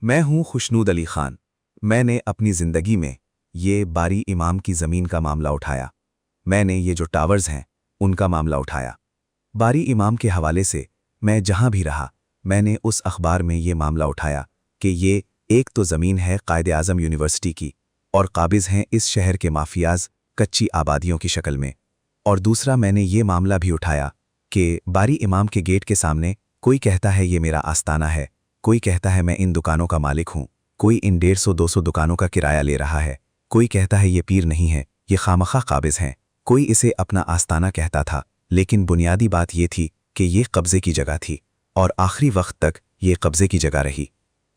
मैं हूं खुशनूद अली खान। मैंने अपनी ज़िंदगी में ये बारी इमाम की ज़मीन का मामला उठाया। मैंने ये जो टावर्स हैं उनका मामला उठाया। बारी इमाम के हवाले से मैं जहां भी रहा मैंने उस अखबार में ये मामला उठाया कि ये एक तो ज़मीन है कायद-ए-आज़म यूनिवर्सिटी की और काबिज़ हैं इस शहर के माफियाज कच्ची आबादियों की शक्ल में, और दूसरा मैंने ये मामला भी उठाया कि बारी इमाम के गेट के सामने कोई कहता है ये मेरा आस्ताना है, कोई कहता है मैं इन दुकानों का मालिक हूँ, कोई इन 150-200 दुकानों का किराया ले रहा है, कोई कहता है ये पीर नहीं है, ये खामखा काबिज़ हैं, कोई इसे अपना आस्ताना कहता था। लेकिन बुनियादी बात ये थी कि ये कब्ज़े की जगह थी और आखिरी वक्त तक ये कब्ज़े की जगह रही।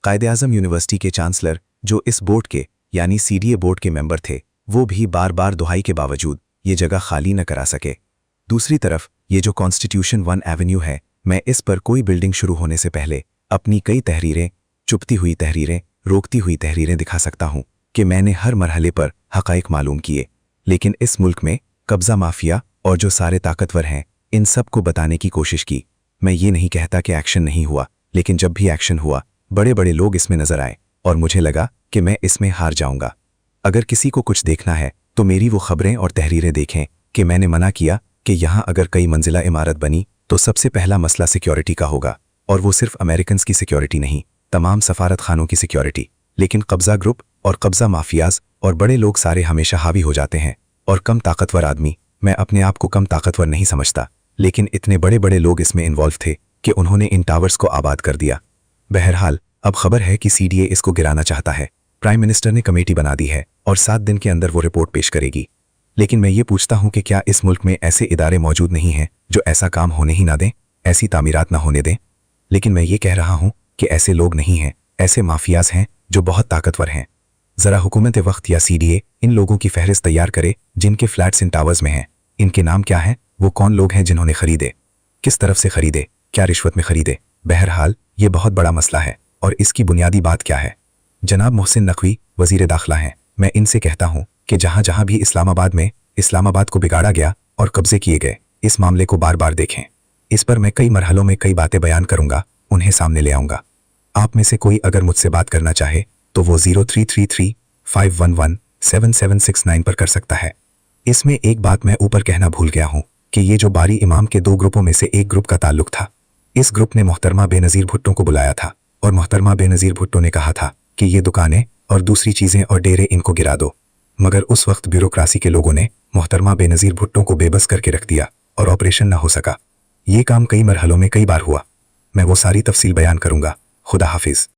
कायद-ए-आज़म यूनिवर्सिटी के चांसलर जो इस बोर्ड के यानी सीडीए बोर्ड के मेंबर थे, वो भी बार बार दुहाई के बावजूद ये जगह खाली न करा सके। दूसरी तरफ ये जो कॉन्स्टिट्यूशन 1 एवेन्यू है, मैं इस पर कोई बिल्डिंग शुरू होने से पहले अपनी कई तहरीरें, चुपती हुई तहरीरें, रोकती हुई तहरीरें दिखा सकता हूं कि मैंने हर मरहले पर हक़ाइक़ मालूम किए। लेकिन इस मुल्क में कब्ज़ा माफिया और जो सारे ताकतवर हैं, इन सब को बताने की कोशिश की। मैं ये नहीं कहता कि एक्शन नहीं हुआ, लेकिन जब भी एक्शन हुआ बड़े बड़े लोग इसमें नजर आए और मुझे लगा कि मैं इसमें हार जाऊंगा। अगर किसी को कुछ देखना है तो मेरी वो खबरें और तहरीरें देखें कि मैंने मना किया कि यहाँ अगर कई मंजिला इमारत बनी तो सबसे पहला मसला सिक्योरिटी का होगा, और वो सिर्फ अमेरिकन्स की सिक्योरिटी नहीं, तमाम सफारत खानों की सिक्योरिटी। लेकिन कब्ज़ा ग्रुप और कब्ज़ा माफियाज और बड़े लोग सारे हमेशा हावी हो जाते हैं, और कम ताकतवर आदमी, मैं अपने आप को कम ताकतवर नहीं समझता, लेकिन इतने बड़े बड़े लोग इसमें इन्वॉल्व थे कि उन्होंने इन टावर्स को आबाद कर दिया। बहरहाल अब खबर है कि सीडीए इसको गिराना चाहता है। प्राइम मिनिस्टर ने कमेटी बना दी है और 7 दिन के अंदर वो रिपोर्ट पेश करेगी। लेकिन मैं ये पूछता हूं कि क्या इस मुल्क में ऐसे इदारे मौजूद नहीं हैं जो ऐसा काम होने ही ना दें, ऐसी तामीरात ना होने दें? लेकिन मैं ये कह रहा हूं कि ऐसे लोग नहीं हैं, ऐसे माफियाज हैं जो बहुत ताकतवर हैं। ज़रा हुकूमत वक्त या सीडीए इन लोगों की फहरिस्त तैयार करे जिनके फ्लैट्स इन टावर्स में हैं। इनके नाम क्या हैं, वो कौन लोग हैं जिन्होंने खरीदे, किस तरफ से खरीदे, क्या रिश्वत में खरीदे। बहरहाल ये बहुत बड़ा मसला है और इसकी बुनियादी बात क्या है? जनाब मोहसिन नकवी वज़ीर दाखिला हैं। मैं इनसे कहता हूं कि जहां जहां भी इस्लामाबाद को बिगाड़ा गया और कब्जे किए गए, इस मामले को बार बार देखें। इस पर मैं कई मरहलों में कई बातें बयान करूंगा, उन्हें सामने ले आऊंगा। आप में से कोई अगर मुझसे बात करना चाहे तो वो 0333-511-7769 पर कर सकता है। इसमें एक बात मैं ऊपर कहना भूल गया हूं कि ये जो बारी इमाम के 2 ग्रुपों में से एक ग्रुप का ताल्लुक था, इस ग्रुप ने मोहतरमा बेनज़ीर भुट्टो को बुलाया था और मोहतरमा बेनज़ीर भुट्टो ने कहा था कि ये दुकानें और दूसरी चीज़ें और डेरे इनको गिरा दो। मगर उस वक्त ब्यूरोक्रासी के लोगों ने मोहतरमा बेनज़ीर भुट्टो को बेबस करके रख दिया और ऑपरेशन ना हो सका। ये काम कई मरहलों में कई बार हुआ। मैं वो सारी तफसील बयान करूंगा। खुदा हाफिज़।